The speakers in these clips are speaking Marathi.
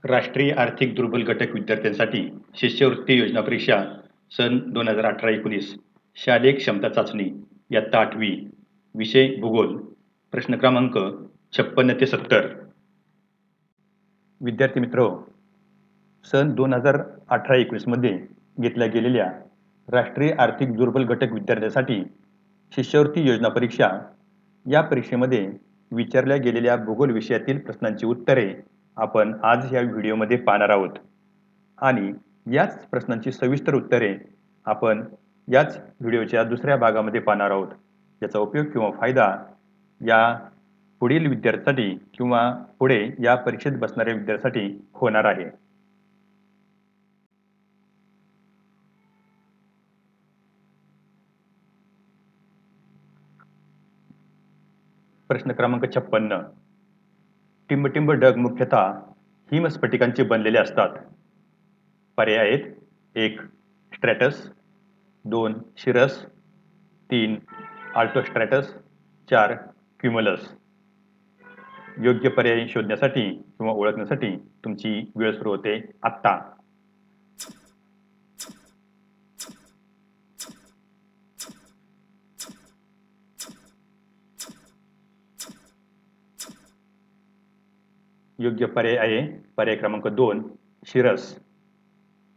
राष्ट्रीय आर्थिक दुर्बल घटक विद्यार्थ्यांसाठी शिष्यवृत्ती योजना परीक्षा सन 2018-19 शालेय क्षमता चाचणी इयत्ता 8वी विषय भूगोल प्रश्न क्रमांक 56 ते 70 विद्यार्थी मित्र सन 2018-19 मध्ये घेतल्या गेलेल्या राष्ट्रीय आर्थिक दुर्बल घटक विद्यार्थ्यांसाठी शिष्यवृत्ती योजना परीक्षा या परीक्षेमध्ये विचारल्या गेलेल्या भूगोल विषयातील प्रश्नांची उत्तरे आपण आज या व्हिडिओमध्ये पाहणार आहोत आणि याच प्रश्नांची सविस्तर उत्तरे आपण याच व्हिडिओच्या दुसऱ्या भागामध्ये पाहणार आहोत. याचा उपयोग किंवा फायदा या पुढील विद्यार्थ्यांसाठी किंवा पुढे या परीक्षेत बसणाऱ्या विद्यार्थ्यांसाठी होणार आहे. प्रश्न क्रमांक 56. टिंबटिंब ढग मुख्यतः हिमस्फटिकांचे बनलेले असतात. पर्याय आहेत: 1. स्ट्रॅटस, 2. शिरस, 3. आल्टोस्ट्रॅटस, 4. क्युमुलस. योग्य पर्याय शोधण्यासाठी किंवा ओळखण्यासाठी तुमची वेळ सुरू होते आत्ता. योग्य पर्याय आहे पर्याय क्रमांक 2. शिरस.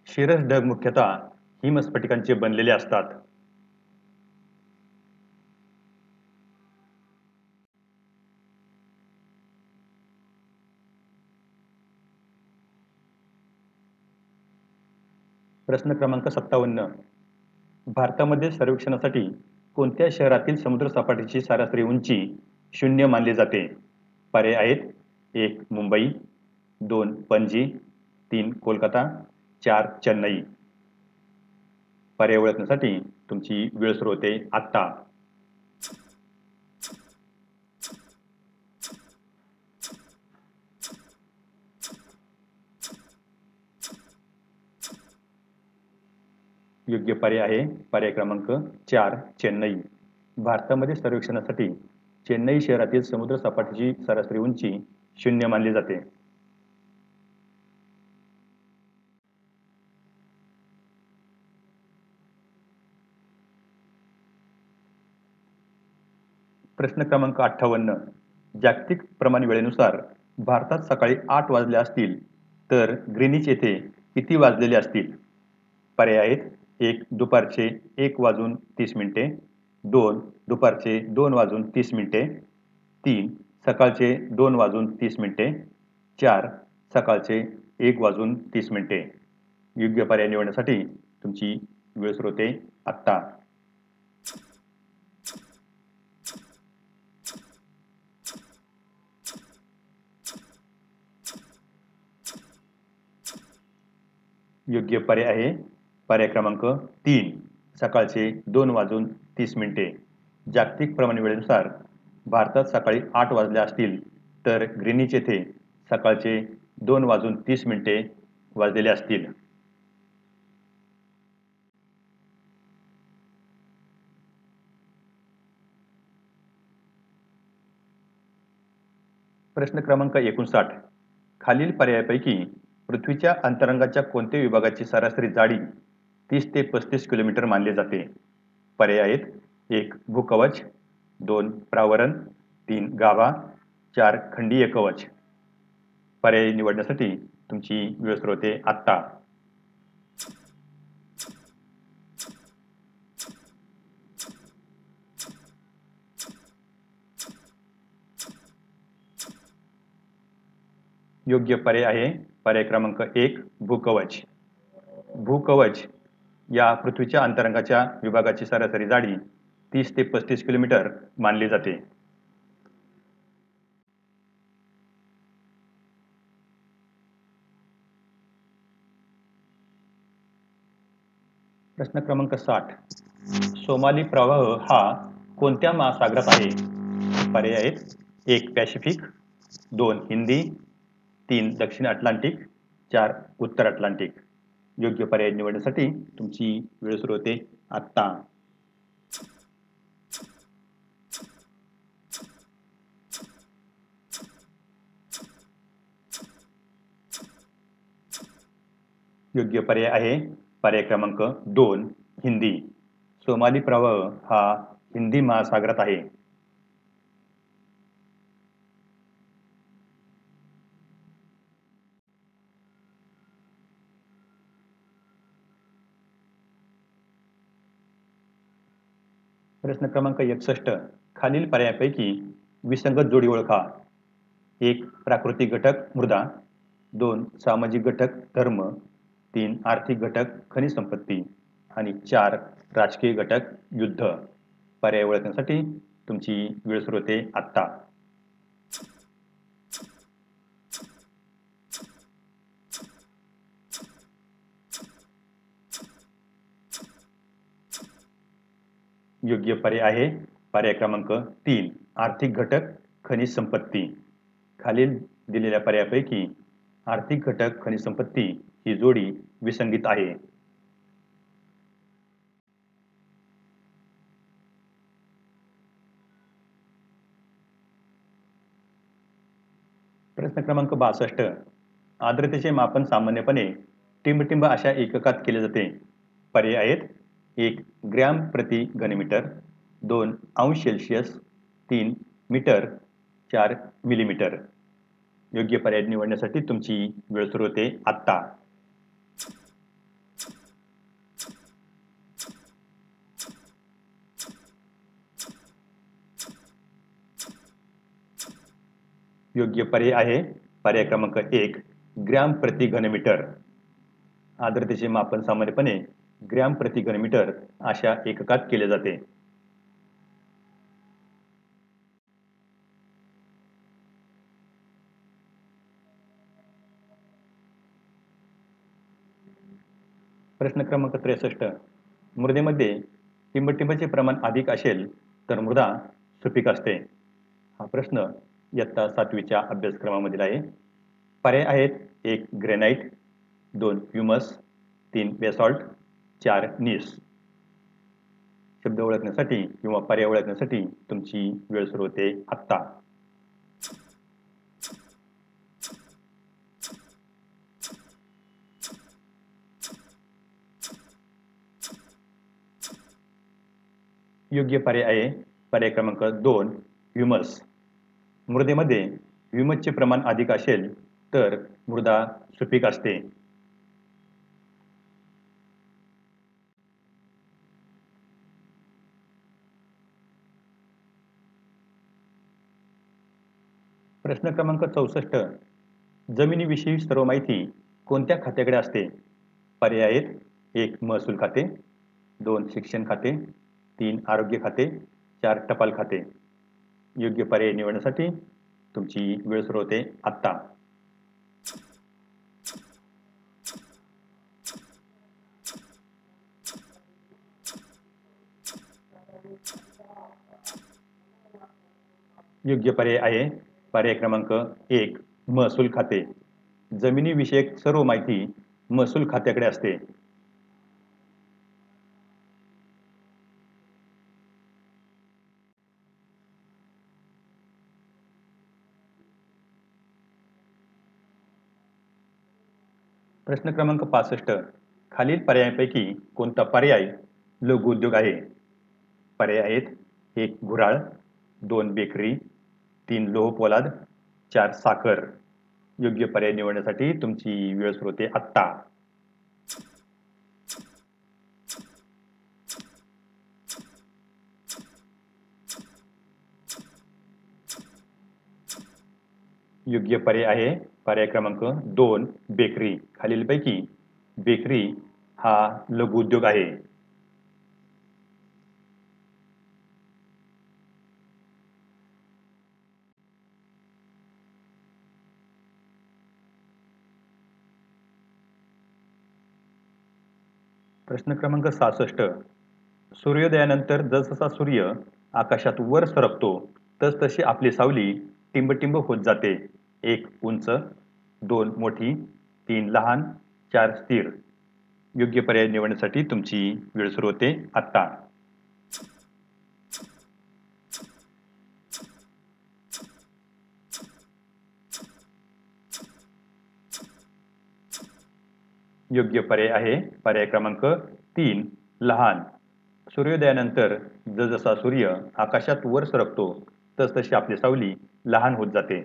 शिरस ढग मुख्यतः हिमस्फटिकांचे बनलेले असतात. प्रश्न क्रमांक 57. भारतामध्ये सर्वेक्षणासाठी कोणत्या शहरातील समुद्रसपाटीची सरासरी उंची 0 मानली जाते? पर्याय आहेत: 1. मुंबई, 2. पणजी, 3. कोलकाता, 4. चेन्नई. पर्याय ओळखण्यासाठी तुमची वेळ सुरू होते आत्ता. योग्य पर्याय आहे पर्याय क्रमांक 4. चेन्नई. भारतामध्ये सर्वेक्षणासाठी चेन्नई शहरातील समुद्र सपाटीची सरासरी उंची 0 मानली जाते. प्रश्न क्रमांक 58. जागतिक प्रमाण वेळेनुसार भारतात सकाळी 8 वाजले असतील तर ग्रीनिच येथे किती वाजलेले असतील? पर्याय आहेत: 1. दुपारचे 1:30 2. दुपारचे 2:30 3. सकाळचे 2:30 4. सकाळचे 1:30. योग्य पर्याय निवडण्यासाठी तुमची वेळ सुरू होते आत्ता. योग्य पर्याय आहे पर्याय क्रमांक 3. सकाळचे 2:30. जागतिक प्रमाण वेळेनुसार भारतात सकाळी 8 वाजले असतील तर ग्रीनिच येथे सकाळचे 2:30 वाजलेले असतील. प्रश्न क्रमांक 59. खालील पर्यायापैकी पृथ्वीच्या अंतरंगाच्या कोणत्या विभागाची सरासरी जाडी 30 ते 35 किलोमीटर मानली जाते? पर्याय आहेत: 1. भूकवच, 2. प्रावरण, 3. गाभा, 4. खंडीय कवच. पर्याय निवडण्यासाठी तुमची वेळ सुरू होते आत्ता. योग्य पर्याय आहे पर्याय क्रमांक 1. भूकवच. भूकवच या पृथ्वीच्या अंतरंगाच्या विभागाची सरासरी जाडी 30 ते 35 किलोमीटर मानली जाते. प्रश्न क्रमांक 60. सोमाली प्रवाह हा कोणत्या महासागरात आहे? पर्याय आहेत: 1. पॅसिफिक, 2. हिंदी, 3. दक्षिण अटलांटिक, 4. उत्तर अटलांटिक. योग्य पर्याय निवडण्यासाठी तुमची वेळ सुरू होते आत्ता. योग्य पर्याय आहे पर्याय क्रमांक 2 हिंदी. सोमाली प्रवाह हा हिंदी महासागरात आहे. प्रश्न क्रमांक 61 खालील पर्यायापैकी विसंगत जोडी ओळखा. 1 प्राकृतिक घटक मृदा, 2 सामाजिक घटक धर्म, 3 आर्थिक घटक खनिज संपत्ती आणि 4 राजकीय घटक युद्ध. पर्याय ओळखण्यासाठी तुमची वेळ सुरू होते आत्ता. योग्य पर्याय आहे पर्याय क्रमांक 3 आर्थिक घटक खनिज संपत्ती. खालील दिलेल्या पर्यायापैकी आर्थिक घटक खनिज संपत्ती ही जोडी विसंगत आहे. प्रश्न क्रमांक 62 आर्द्रतेचे मापन सामान्यपणे टिंब अशा एककात केले जाते. पर्याय आहेत 1 ग्रॅम प्रति घनमीटर, 2 अंश सेल्सिअस, 3 मीटर, 4 मिलीमीटर. योग्य पर्याय निवडण्यासाठी तुमची वेळ सुरू होते आत्ता. योग्य पर्याय आहे पर्याय क्रमांक 1 ग्रॅम प्रति घनमीटर. आर्द्रतेचे मापन सामान्यपणे ग्रॅम प्रति घनमीटर अशा एककात केले जाते. प्रश्न क्रमांक 63 मृदेमध्ये टिंबटिंबाचे प्रमाण अधिक असेल तर मृदा सुपीक असते. हा प्रश्न इयत्ता 7वीच्या अभ्यासक्रमामधील आहे. पर्याय आहेत 1 ग्रेनाइट, 2 ह्युमस, 3 बेसॉल्ट, 4 नीस. शब्द ओळखण्यासाठी किंवा पर्याय ओळखण्यासाठी तुमची वेळ सुरू होते आत्ता. योग्य पर्याय आहे पर्याय क्रमांक 2 ह्युमस. मृदेमध्ये ह्युमसचे प्रमाण अधिक असेल तर मृदा सुपीक असते. प्रश्न क्रमांक 64 जमिनीविषयी सर्व माहिती कोणत्या खात्याकडे असते? पर्याय आहेत 1 महसूल खाते, 2 शिक्षण खाते, 3 आरोग्य खाते, 4 टपाल खाते. योग्य पर्याय निवडण्यासाठी तुमची वेळ सुरू होते आत्ता. योग्य पर्याय आहे पर्याय क्रमांक 1 महसूल खाते. जमिनीविषयक सर्व माहिती महसूल खात्याकडे असते. प्रश्न क्रमांक 65 खालील पर्यायांपैकी कोणता पर्याय लघु उद्योग आहे? पर्याय आहेत 1 गुऱ्हाळ, 2 बेकरी, 3 लोह पोलाद, 4 साखर. योग्य पर्याय निवडण्यासाठी तुमची वेळ सुरू होते आत्ता. योग्य पर्याय आहे पर्याय क्रमांक 2 बेकरी. खालीलपैकी बेकरी हा लघु उद्योग आहे. प्रश्न क्रमांक 66 सूर्योदयानंतर जसजसा सूर्य आकाशात वर सरकतो तसतशी आपली सावली टिंबटिंब होत जाते. 1 उंच, 2 मोठी, 3 लहान, 4 स्थिर. योग्य पर्याय निवडण्यासाठी तुमची वेळ सुरू होते आत्ता. योग्य पर्याय आहे पर्याय क्रमांक 3 लहान. सूर्योदयानंतर जसजसा सूर्य आकाशात वर सरकतो तसतशी आपली सावली लहान होत जाते.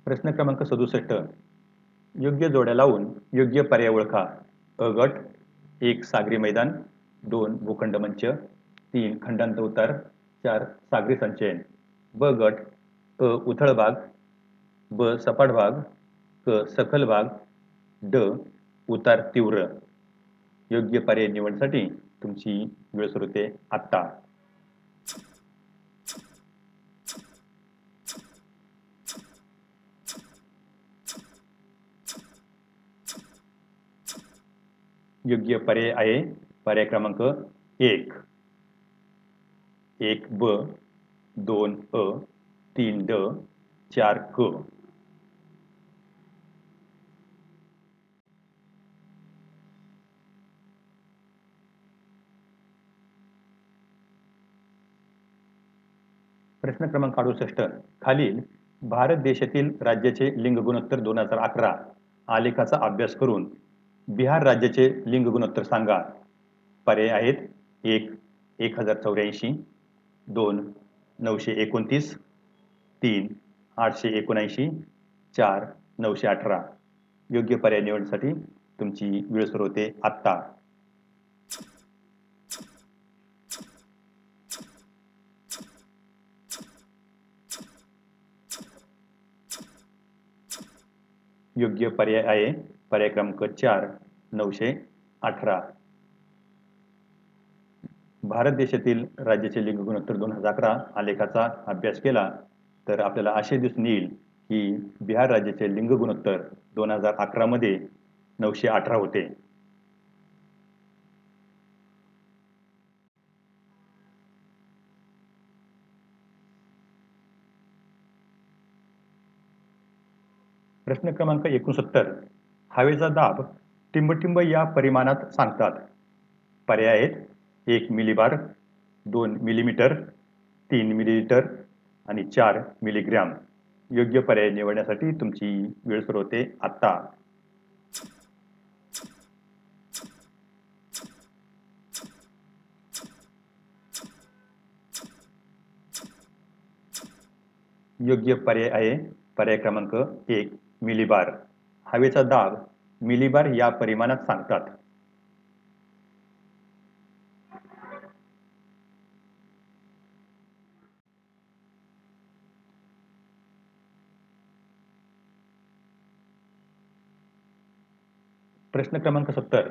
प्रश्न क्रमांक 67. योग्य जोड्या लावून योग्य पर्याय ओळखा. अ गट 1 सागरी मैदान, 2 भूखंड मंच, 3 खंडांत उतार, 4 सागरी संचयन. ब गट अ उथळ भाग, ब सपाट भाग, क सखल भाग, ड उतार तीव्र. योग्य पर्याय निवडण्यासाठी तुमची वेळ सुरू होते आत्ता. योग्य पर्याय आहे पर्याय क्रमांक 1. 1 ब, 2 अ, 3 ड, 4 क. प्रश्न क्रमांक 68. खालील भारत देशातील राज्याचे लिंग गुणोत्तर 2011 आलेखाचा अभ्यास करून बिहार राज्याचे लिंग गुणोत्तर सांगा. पर्याय आहेत 1 1084, 2 929, 3 879, 4 918. योग्य पर्याय निवडण्यासाठी तुमची वेळ सुरू होते आत्ता. योग्य पर्याय आहे पर्याय क्रमांक 4 918. भारत देशातील राज्याचे लिंग गुणोत्तर 2011 आलेखाचा अभ्यास केला तर आपल्याला असे दिसून येईल की बिहार राज्याचे लिंग गुणोत्तर 2011 मध्ये 918 होते. प्रश्न क्रमांक 69. हवेचा दाब टिंबटिंब या परिमाणात सांगतात. पर्याय आहेत 1 मिलीबार, 2 मिलीमीटर, 3 मिलीलिटर आणि 4 मिलीग्रॅम. योग्य पर्याय निवडण्यासाठी तुमची वेळ सुरू होते आत्ता. योग्य पर्याय आहे पर्याय क्रमांक 1 मिलीबार. हवेचा दाब मिलीबार या परिमाणात सांगतात. प्रश्न क्रमांक 70.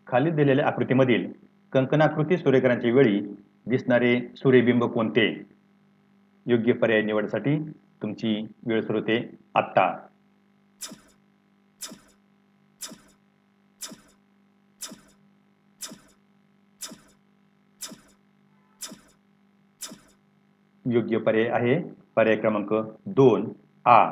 खाली दिलेल्या आकृतीमधील कंकणाकृती सूर्यग्रहणाच्या वेळी दिसणारे सूर्यबिंब कोणते? योग्य पर्याय निवडण्यासाठी तुमची वेळ सुरू होते आत्ता. योग्य पर्याय आहे पर्याय क्रमांक 2 आ.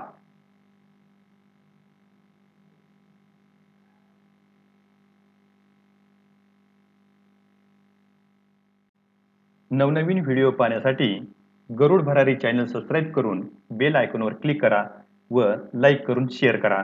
नवनवीन व्हिडिओ पाहण्यासाठी गरुड भरारी चॅनल सबस्क्राईब करून बेल आयकॉनवर क्लिक करा व लाईक करून शेअर करा.